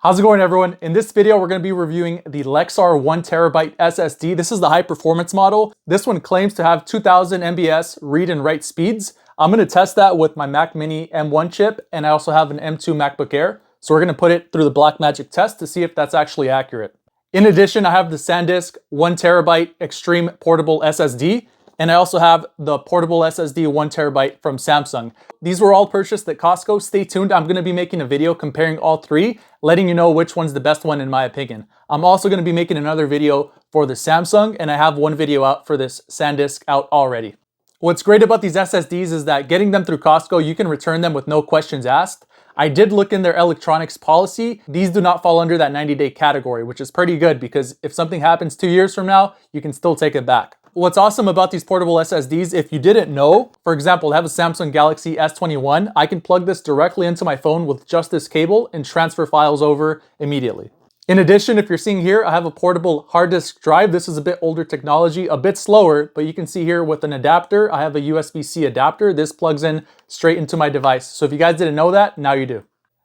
How's it going, everyone? In this video, we're going to be reviewing the LEXAR 1TB SSD. This is the high performance model. This one claims to have 2000 MBS read and write speeds. I'm going to test that with my Mac Mini M1 chip, and I also have an M2 MacBook Air. So we're going to put it through the Blackmagic test to see if that's actually accurate. In addition, I have the Sandisk 1TB Extreme Portable SSD. And I also have the portable SSD 1TB from Samsung. These were all purchased at Costco. Stay tuned. I'm going to be making a video comparing all three, letting you know which one's the best one in my opinion. I'm also going to be making another video for the Samsung, and I have one video out for this Sandisk out already. What's great about these SSDs is that getting them through Costco, you can return them with no questions asked. I did look in their electronics policy. These do not fall under that 90-day category, which is pretty good because if something happens 2 years from now, you can still take it back. What's awesome about these portable SSDs, if you didn't know, for example, I have a Samsung Galaxy S21, I can plug this directly into my phone with just this cable and transfer files over immediately. In addition, if you're seeing here, I have a portable hard disk drive. This is a bit older technology, a bit slower, but you can see here with an adapter, I have a USB-C adapter. This plugs in straight into my device. So if you guys didn't know that, now you do.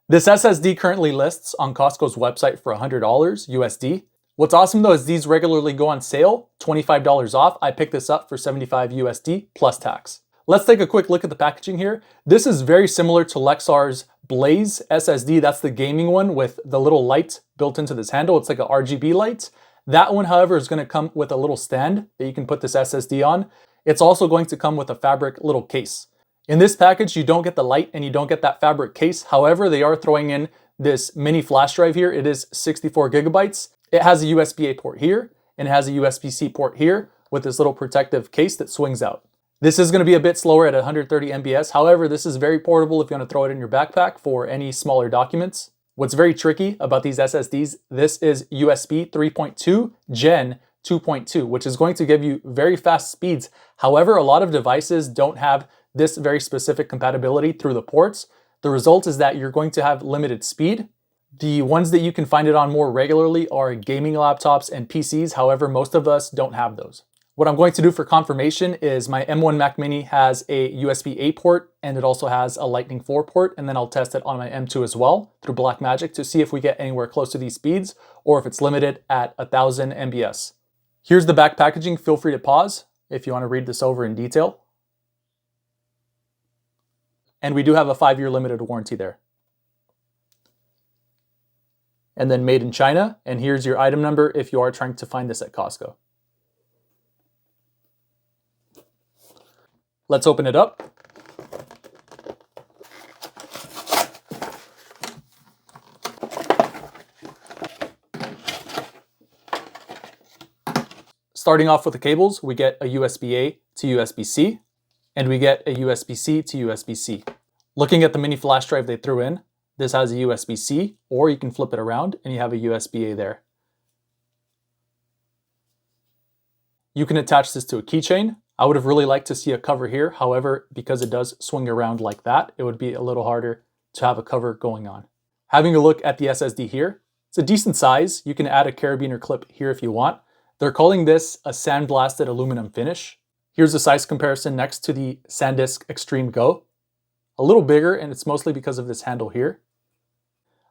This SSD currently lists on Costco's website for $100 USD. What's awesome though is these regularly go on sale, $25 off. I picked this up for $75 USD plus tax. Let's take a quick look at the packaging here. This is very similar to LEXAR's Blaze SSD. That's the gaming one with the little light built into this handle. It's like a RGB light. That one, however, is going to come with a little stand that you can put this SSD on. It's also going to come with a fabric little case. In this package, you don't get the light and you don't get that fabric case. However, they are throwing in this mini flash drive here. It is 64 gigabytes. It has a USB-A port here, and it has a USB-C port here with this little protective case that swings out. This is going to be a bit slower at 130 MBS. However, this is very portable if you want to throw it in your backpack for any smaller documents. What's very tricky about these SSDs, this is USB 3.2 Gen 2.2, which is going to give you very fast speeds. However, a lot of devices don't have this very specific compatibility through the ports. The result is that you're going to have limited speed. The ones that you can find it on more regularly are gaming laptops and PCs. However, most of us don't have those. What I'm going to do for confirmation is my M1 Mac Mini has a USB-A port and it also has a Lightning 4 port, and then I'll test it on my M2 as well through Blackmagic to see if we get anywhere close to these speeds or if it's limited at 1000 MBS. Here's the back packaging. Feel free to pause if you want to read this over in detail. And we do have a 5-year limited warranty there. And then made in China, and here's your item number if you are trying to find this at Costco. Let's open it up. Starting off with the cables, we get a USB-A to USB-C, and we get a USB-C to USB-C. Looking at the mini flash drive they threw in, this has a USB-C, or you can flip it around and you have a USB-A there. You can attach this to a keychain. I would have really liked to see a cover here. However, because it does swing around like that, it would be a little harder to have a cover going on. Having a look at the SSD here, it's a decent size. You can add a carabiner clip here if you want. They're calling this a sandblasted aluminum finish. Here's a size comparison next to the Sandisk Extreme Go. A little bigger, and it's mostly because of this handle here.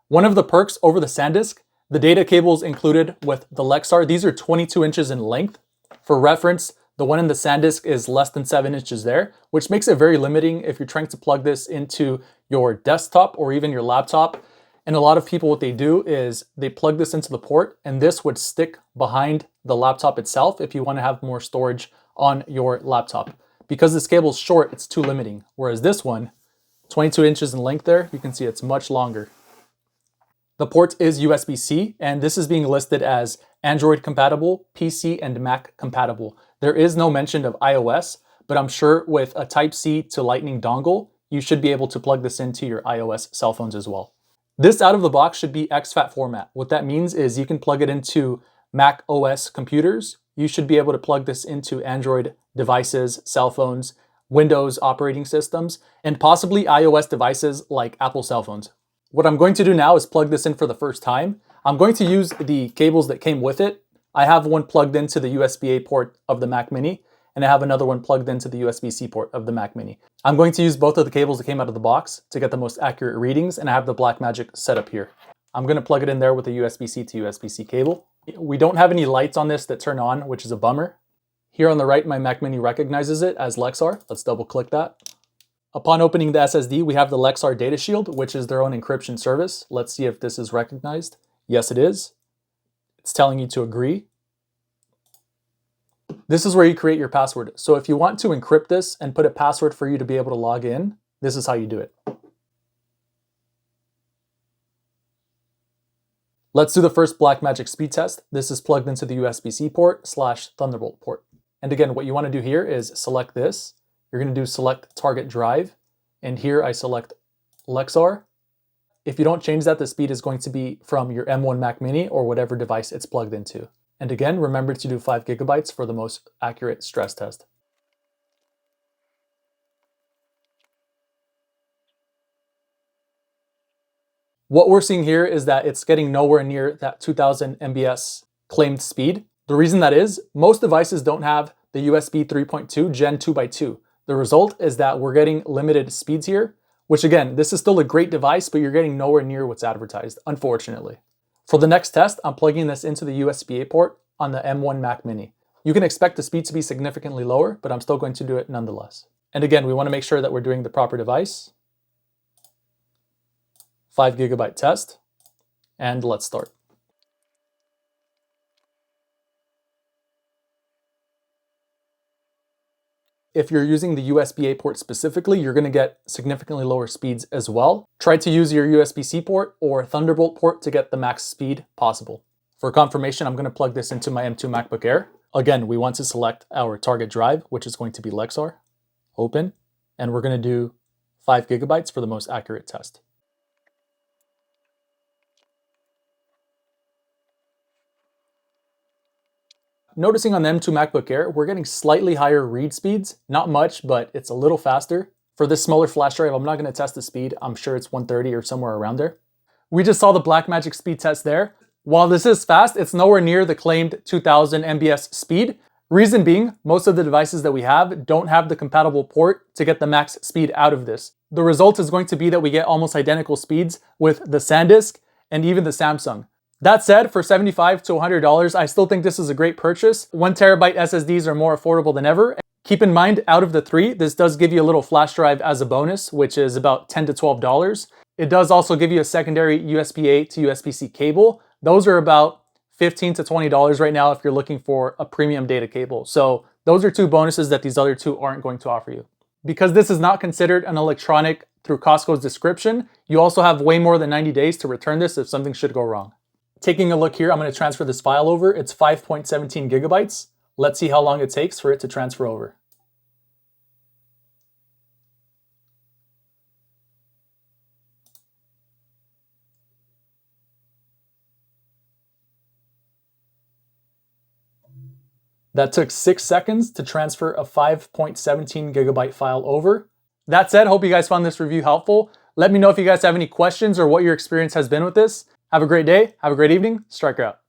One of the perks over the Sandisk, the data cables included with the LEXAR, these are 22 inches in length. For reference, the one in the Sandisk is less than 7 inches there, which makes it very limiting if you're trying to plug this into your desktop or even your laptop. And a lot of people, what they do is they plug this into the port, and this would stick behind the laptop itself if you want to have more storage on your laptop. Because this cable is short, it's too limiting. Whereas this one, 22 inches in length there, you can see it's much longer. The port is USB-C, and this is being listed as Android compatible, PC and Mac compatible. There is no mention of iOS, but I'm sure with a Type-C to Lightning dongle, you should be able to plug this into your iOS cell phones as well. This out of the box should be exFAT format. What that means is you can plug it into Mac OS computers. You should be able to plug this into Android devices, cell phones, Windows operating systems, and possibly iOS devices like Apple cell phones. What I'm going to do now is plug this in for the first time. I'm going to use the cables that came with it. I have one plugged into the USB-A port of the Mac Mini, and I have another one plugged into the USB-C port of the Mac Mini. I'm going to use both of the cables that came out of the box to get the most accurate readings, and I have the Blackmagic set up here. I'm gonna plug it in there with a USB-C to USB-C cable. We don't have any lights on this that turn on, which is a bummer. Here on the right, my Mac Mini recognizes it as LEXAR. Let's double click that. Upon opening the SSD, we have the LEXAR Data Shield, which is their own encryption service. Let's see if this is recognized. Yes, it is. It's telling you to agree. This is where you create your password. So if you want to encrypt this and put a password for you to be able to log in, this is how you do it. Let's do the first Blackmagic speed test. This is plugged into the USB-C port / Thunderbolt port. And again, what you want to do here is select this. You're going to do select target drive. And here I select LEXAR. If you don't change that, the speed is going to be from your M1 Mac Mini or whatever device it's plugged into. And again, remember to do 5 GB for the most accurate stress test. What we're seeing here is that it's getting nowhere near that 2000 MBS claimed speed. The reason that is, most devices don't have the USB 3.2 Gen 2x2. The result is that we're getting limited speeds here, which again, this is still a great device, but you're getting nowhere near what's advertised, unfortunately. For the next test, I'm plugging this into the USB-A port on the M1 Mac Mini. You can expect the speed to be significantly lower, but I'm still going to do it nonetheless. And again, we want to make sure that we're doing the proper device. 5 GB test, and let's start. If you're using the USB-A port specifically, you're going to get significantly lower speeds as well. Try to use your USB-C port or Thunderbolt port to get the max speed possible. For confirmation, I'm going to plug this into my M2 MacBook Air. Again, we want to select our target drive, which is going to be LEXAR. Open, and we're going to do 5 GB for the most accurate test. Noticing on the M2 MacBook Air, we're getting slightly higher read speeds. Not much, but it's a little faster. For this smaller flash drive, I'm not going to test the speed. I'm sure it's 130 or somewhere around there. We just saw the Blackmagic speed test there. While this is fast, it's nowhere near the claimed 2000 MBS speed. Reason being, most of the devices that we have don't have the compatible port to get the max speed out of this. The result is going to be that we get almost identical speeds with the Sandisk and even the Samsung. That said, for $75 to $100, I still think this is a great purchase. 1 TB SSDs are more affordable than ever. Keep in mind, out of the 3, this does give you a little flash drive as a bonus, which is about $10 to $12. It does also give you a secondary USB-A to USB-C cable. Those are about $15 to $20 right now if you're looking for a premium data cable. So those are 2 bonuses that these other 2 aren't going to offer you. Because this is not considered an electronic through Costco's description, you also have way more than 90 days to return this if something should go wrong. Taking a look here, I'm going to transfer this file over. It's 5.17 GB. Let's see how long it takes for it to transfer over. That took 6 seconds to transfer a 5.17 GB file over. That said, hope you guys found this review helpful. Let me know if you guys have any questions or what your experience has been with this. Have a great day, have a great evening, Striker out.